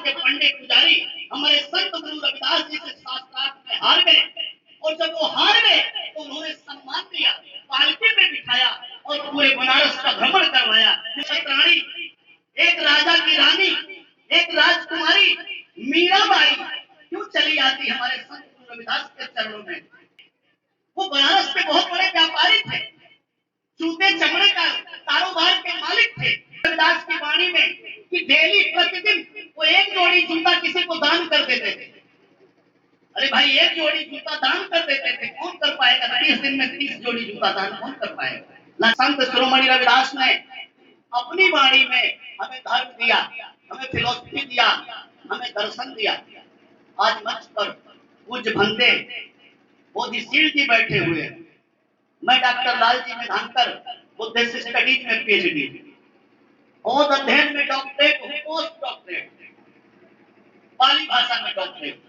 के पंडित पुजारी हमारे संत गुरु रविदास जी से शास्त्रार्थ में हार गए, और जब वो हार गए तो उन्होंने सम्मान दिया, पालकी में बिठाया और पूरे बनारस का भ्रमण करवाया। रानी, एक राजा की रानी, एक राजकुमारी मीराबाई क्यों चली आती हमारे संत गुरु रविदास के चरणों में? वो बनारस के बहुत बड़े व्यापारी थे, जूते चमड़े का कारोबार के मालिक थे। रविदास की वाणी में कि डेली प्रतिदिन वो एक जोड़ी जूता किसी को दान कर देते थे। अरे भाई, एक जोड़ी जूता दान कर देते थे, कौन कर पाएगा? 30 दिन में 30 जोड़ी जूता दान कौन कर पाएगा? संत शिरोमणि रविदास ने अपनी वाणी में हमें धर्म दिया, हमें फिलोसफी दिया, हमें दर्शन दिया। आज मंच पर पूज्य भंते बोधिशील जी बैठे हुए हैं। मैं डॉक्टर लालजी मेधांकर बुद्धिस्ट स्टडीज में पीएचडी, और अध्ययन में डॉक्टरेट हूँ, पोस्ट डॉक्टरेट, पाली भाषा में डॉक्टरेट।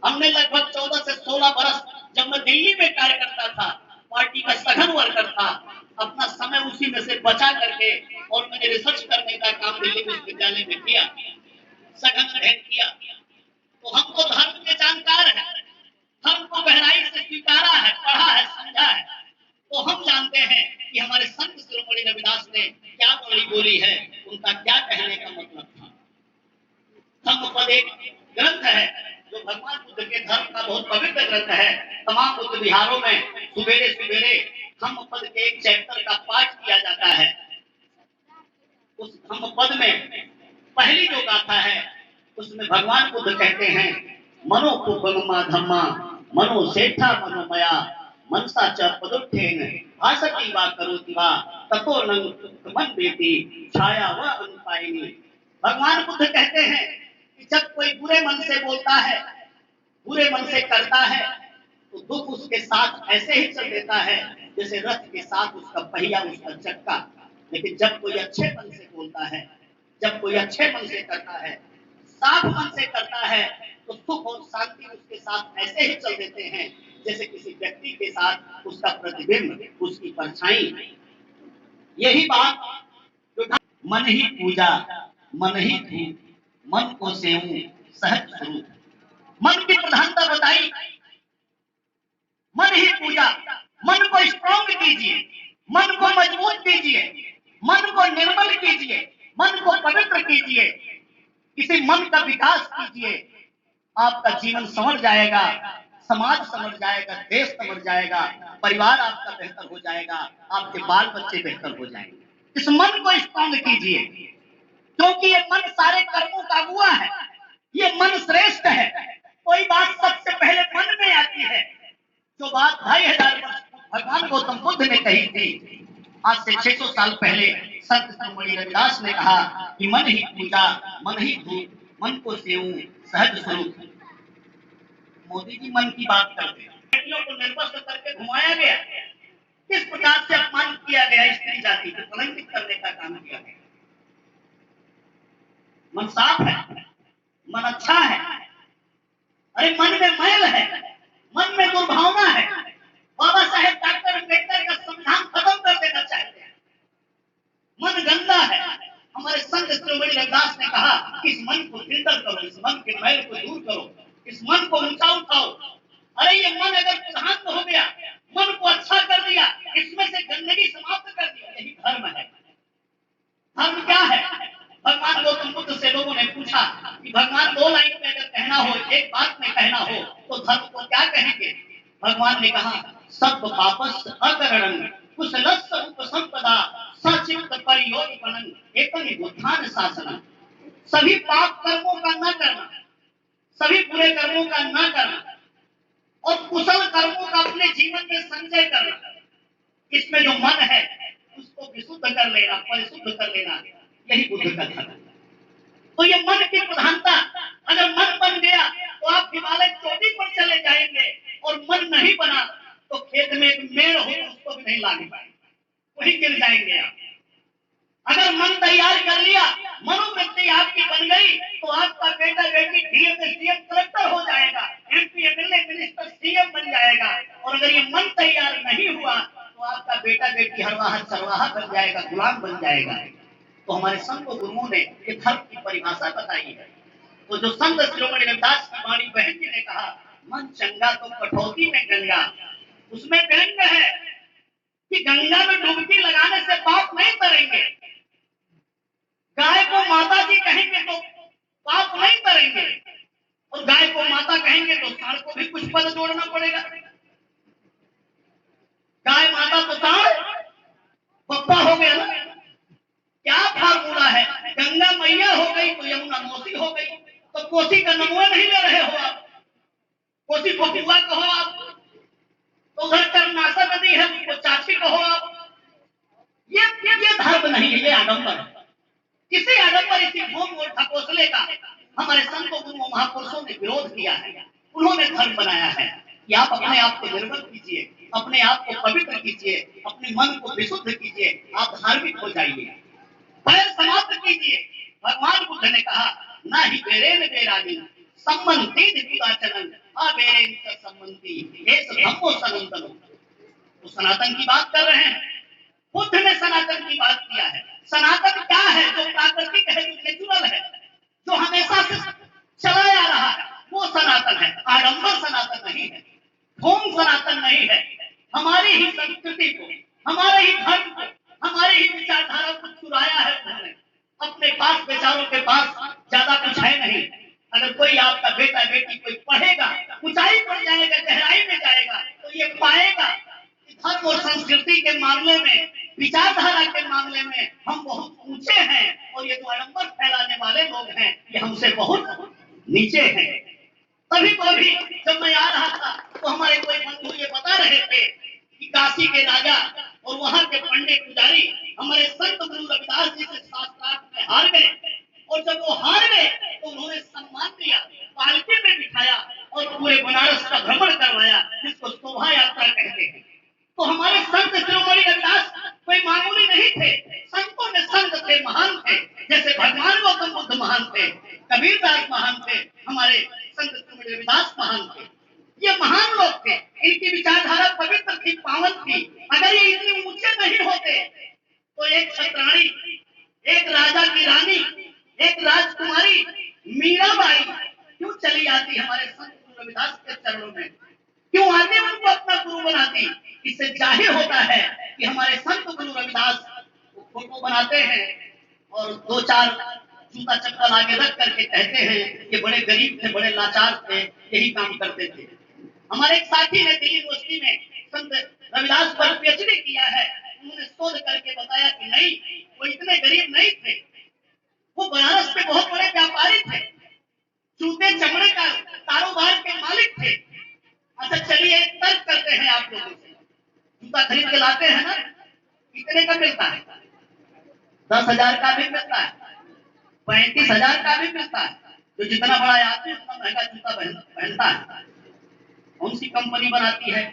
हमने लगभग 14 से 16 बरस, जब मैं दिल्ली में कार्य करता था, पार्टी का सघन वर्कर था, अपना समय उसी में से बचा करके और मैंने रिसर्च करने का काम दिल्ली विश्वविद्यालय में किया, सघन अध्ययन किया। तो हमको धर्म के जानकार है, धर्म को गहराई से स्वीकारा है, पढ़ा है, समझा है। तो हम जानते हैं कि हमारे संत शिरोमणि रविदास ने क्या बोली बोली है, उनका क्या कहने का मतलब था। धम्मपद एक ग्रंथ है जो भगवान बुद्ध के धर्म का बहुत पवित्र ग्रंथ है। तमाम बुद्ध विहारों में सुबेरे सुबेरे धम्मपद के एक चैप्टर का पाठ किया जाता है। उस धम्मपद में पहली जो गाथा है उसमें भगवान बुद्ध कहते हैं, मनो कुपमा धम्मा मनो सेठा मनोमया मनसा च पदुत्थेन भासति वा करोति वा ततो नंग मन बेति छाया व अनुपायिनी। भगवान बुद्ध कहते हैं कि जब कोई बुरे मन से बोलता है, बुरे मन से करता है, तो दुख उसके साथ ऐसे ही चल देता है जैसे रथ के साथ उसका पहिया, उसका चक्का। लेकिन जब कोई अच्छे मन से बोलता है, जब कोई अच्छे मन से करता है, साफ मन से करता है, तो सुख और शांति उसके साथ ऐसे ही चल देते हैं जैसे किसी व्यक्ति के साथ उसका प्रतिबिंब, उसकी परछाई। यही बात जो मन ही पूजा मन ही धूप मन को सेवूं सहज स्वरूप, मन की प्रधानता बताई। मन ही पूजा, मन को स्ट्रॉन्ग कीजिए, मन को मजबूत कीजिए, मन को निर्मल कीजिए, मन को पवित्र कीजिए, इसी मन का विकास कीजिए। आपका जीवन संवर जाएगा, समाज संवर जाएगा, देश संवर जाएगा, परिवार आपका बेहतर हो जाएगा, आपके बाल बच्चे बेहतर हो जाएंगे। इस मन को स्ट्रॉन्ग कीजिए, क्योंकि ये मन सारे कर्मों का अगुआ है, ये मन श्रेष्ठ है। कोई बात सबसे पहले मन में आती है। जो बात 2500 वर्ष भगवान गौतम बुद्ध ने कही थी, आज से 600 साल पहले संत शिरोमणि रविदास ने कहा कि मन ही पूजा मन ही धूप मन को सेवूं सहज स्वरूप। मोदी जी मन की बात करते हैं, बेटियों को निर्वस्त्र करके घुमाया गया, किस प्रकार से अपमानित किया गया, स्त्री जाति को कलंकित करने का काम किया गया। मन साफ है, मन अच्छा है। अरे मन में मैल है, मन में दुर्भावना है। बाबा साहेब डॉक्टर अम्बेडकर का संविधान खत्म कर देना चाहते हैं। मन गंदा है। हमारे संत शिरोमणि रविदास ने कहा कि इस मन को फिल्टर करो, इस मन के मैल को दूर करो, इस मन को ऊंचा उठाओ। अरे ये मन अगर प्रधान हो गया, मन को अच्छा कर दिया, इसमें से गंदगी समाप्त कर दी, यही धर्म है। धर्म क्या है? भगवान गौतम बुद्ध से लोगों ने पूछा कि भगवान 2 लाइन में अगर कहना हो, एक बात में कहना हो, तो धर्म को क्या कहेंगे? भगवान ने कहा, सब पापस अकरणं कुशलस्य उपसंपदा सचित्त परियोगिपनं एकं बुद्धान शासनं। सभी पाप कर्मों का न करना, सभी बुरे कर्मों का न करना और कुशल कर्मों का अपने जीवन में संचय करना। इसमें जो मन है उसको विशुद्ध कर लेना, परिशुद्ध कर लेना, यही बुद्ध का धर्म है। तो ये मन की प्रधानता, अगर मन बन गया तो आप हिमालय चोटी पर चले जाएंगे, और मन नहीं बना तो खेत में एक मेड़ हो उसको भी नहीं लाने पाएंगे, वहीं गिर जाएंगे आप। अगर मन तैयार कर लिया, मनोवृत्ति आपकी बन गई, तो आपका बेटा बेटी डीएम एसडीएम कलेक्टर हो जाएगा, एमपी एमएलए मिनिस्टर सीएम बन जाएगा। और अगर ये मन तैयार नहीं हुआ तो आपका बेटा बेटी हरवाहा चरवाहा बन जाएगा, गुलाम बन जाएगा। तो हमारे संत गुरुओं ने ये धर्म की परिभाषा बताई है। तो जो संत शिरोमणि रविदास की वाणी बहन जी ने कहा, मन चंगा तो कठौती में गंगा, उसमें व्यंग है कि गंगा में डुबकी लगाने से पाप नहीं करेंगे। गाय को माता जी कहेंगे तो पाप नहीं करेंगे, और गाय को माता कहेंगे तो सांड को भी कुछ पद जोड़ना पड़ेगा। गाय माता तो सांड पप्पा हो गया ना। क्या फार्मूला है? गंगा मैया हो गई तो यमुना मौसी हो गई, तो कोसी का नमुआ नहीं ले रहे हो आप, कोसी को बुआ कहो आप, तो उधर कर्नासा नदी है उसको चाची कहो आप। ये धर्म नहीं है, ये आडंबर है। किसी आडंबर इसी भोग और ढकोसले का हमारे संतों गुरुओं महापुरुषों ने विरोध किया है। उन्होंने धर्म बनाया है कि आप अपने आप को निर्मल कीजिए, अपने आप को पवित्र कीजिए, अपने मन को विशुद्ध कीजिए, आप धार्मिक हो जाइए, पैर समाप्त कीजिए। भगवान बुद्ध ने कहा, ना ही बेरेन बेरानी संबंधी निपुदाचरण आ बेरेन का संबंधी एस धम्मो सनातनो। तो सनातन की बात कर रहे हैं, बुद्ध ने सनातन की बात किया है। सनातन क्या है? जो प्राकृतिक है, जो नेचुरल है, जो हमेशा से चला आ रहा है, वो सनातन है। आडंबर सनातन नहीं है, ढोंग सनातन नहीं है। हमारी ही संस्कृति को, हमारे ही धर्म को, हमारे ही विचारधारा को चुराया है उन्होंने। अपने पास बेचारों के पास ज्यादा कुछ है नहीं। अगर कोई आपका बेटा बेटी कोई पढ़ेगा, ऊंचाई पर जाएगा, गहराई में जाएगा, तो ये पाएगा कि धर्म और संस्कृति के मामले में, विचारधारा के मामले में हम बहुत ऊंचे हैं, और ये जो आडंबर फैलाने वाले लोग हैं ये हमसे बहुत नीचे हैं। तभी तो अभी जब मैं आ रहा था तो हमारे कोई बंधु ये बता रहे थे कि काशी के राजा और वहां के पंडित पुजारी हमारे संत गुरु रविदास जी से शास्त्रार्थ में हार गए, और जब वो हार गए तो उन्होंने सम्मान दिया, पालकी में बिठाया और पूरे बनारस का भ्रमण करवाया, जिसको शोभा यात्रा कहते हैं। तो हमारे संत शिरोमणि रविदास कोई मामूली नहीं थे। संतों में संत थे, महान थे। जैसे भगवान गौतम बुद्ध महान थे, कबीरदास महान थे, हमारे संत शिरोमणि रविदास महान थे। ये महान लोग थे, इनकी विचारधारा पवित्र थी, पावन थी। अगर ये इतने ऊंचे नहीं होते तो एक छत्राणी, एक राजा की रानी, एक राजकुमारी मीराबाई क्यों चली आती हमारे संत गुरु रविदास के चरणों में? क्यों आते उनको अपना गुरु बनाती? इससे जाहिर होता है कि हमारे संत गुरु रविदास फोटो बनाते हैं और दो चार जूता चप्पल आगे रख करके कहते हैं ये बड़े गरीब थे, बड़े लाचार थे, यही काम करते थे। हमारे एक साथी ने दिल्ली यूनिवर्सिटी में संत रविदास पर पीएचडी किया है। उन्होंने शोध करके बताया कि नहीं, वो इतने गरीब नहीं थे, वो बनारस के बहुत बड़े व्यापारी थे, जूते चमड़े का कारोबार के मालिक थे। अच्छा चलिए एक तर्क करते हैं आप लोगों से। जूता खरीद के लाते हैं ना, कितने का मिलता है? 10,000 का भी मिलता है, 35,000 का भी मिलता है। जो जितना बड़ा आदमी उतना महंगा जूता पहनता है। कौन सी कंपनी बनाती है?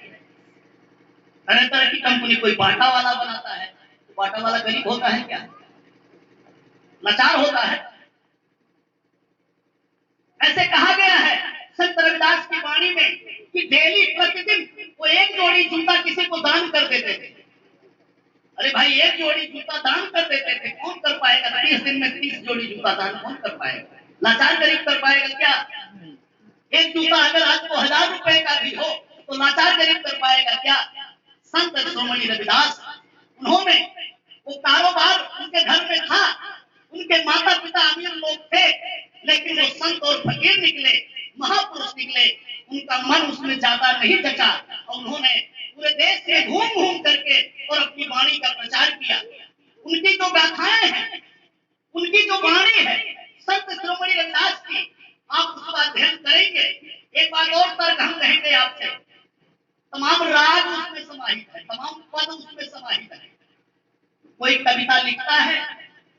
तरह तरह की कंपनी। कोई बाटा वाला बनाता है, तो बाटा वाला गरीब होता है क्या? लाचार होता है। ऐसे कहा गया है संत रविदास की वाणी में कि डेली प्रतिदिन वो एक जोड़ी जूता किसी को दान कर देते थे। अरे भाई, एक जोड़ी जूता दान कर देते थे, कौन कर पाएगा? 30 दिन में 30 जोड़ी जूता दान कौन कर पाएगा? लाचार गरीब कर पाएगा क्या? एक जूता अगर आपको 1000 रुपए का भी हो तो लाचार गरीब कर पाएगा क्या? संत शिरोमणि रविदास, उन्होंने वो कारोबार उनके घर में था, उनके माता पिता अमीर लोग थे, लेकिन वो संत और फकीर निकले, महापुरुष निकले। उनका मन उसमें ज्यादा नहीं जचा, और उन्होंने पूरे देश में घूम घूम करके और अपनी वाणी का प्रचार किया। उनकी जो गाथाएं हैं, उनकी जो वाणी है संत शिरोमणि रविदास की, आप उसका अध्ययन करेंगे। एक बात और तर्क हम कहेंगे आपसे, तमाम राग उसमें समाहित है, तमाम पद उसमें समाहित है। कोई कविता लिखता है,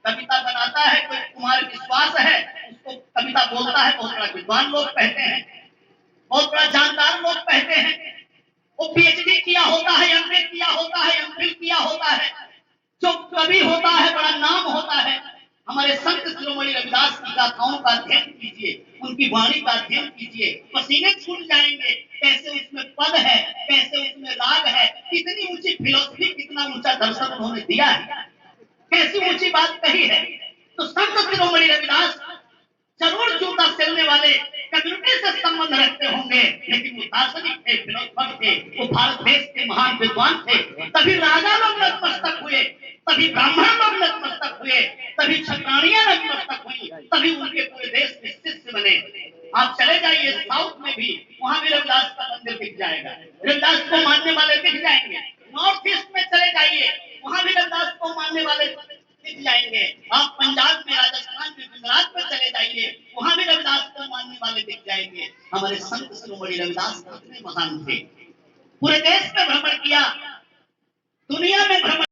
कविता बनाता है, कोई कुमार विश्वास है, उसको कविता बोलता है, बहुत बड़ा विद्वान लोग कहते हैं, बहुत बड़ा जानकार लोग कहते हैं। वो पीएचडी किया होता है, एमए किया होता है, एमफिल किया होता है। जो कवि होता है, बड़ा नाम होता है। हमारे संत शिरोमणि रविदास की गाथाओं का अध्ययन कीजिए, उनकी वाणी का अध्ययन कीजिए, पसीने छूट जाएंगे। कैसे उसमें पद है, कैसे उसमें राग है, कितनी ऊंची फिलोसफी, कितना ऊंचा दर्शन उन्होंने दिया है। कैसी ऊंची बात कही है। तो संत शिरोमणि रविदास जरूर जूता सिलने वाले कम्युनिटी से संबंध रखते होंगे, लेकिन वो दार्शनिक थे, फिलोसफर थे, वो भारत देश के महान विद्वान थे। तभी राजा लोग नतमस्तक हुए, तभी ब्राह्मण लोग नतमस्तक हुए, तभी क्षत्रियां नतमस्तक हुई, तभी उनके पूरे देश में शिष्य बने। आप चले जाइए साउथ में भी, वहां भी रविदास का मंदिर दिख जाएगा, रविदास को मानने वाले दिख जाएंगे। नॉर्थ ईस्ट में चले जाइए, वहां भी रविदास को मानने वाले दिख जाएंगे। आप पंजाब में, राजस्थान में, गुजरात में चले जाइए, वहां भी रविदास को मानने वाले दिख जाएंगे। हमारे संत शिरोमणि रविदास कितने महान थे। पूरे देश में भ्रमण किया, दुनिया में भ्रमण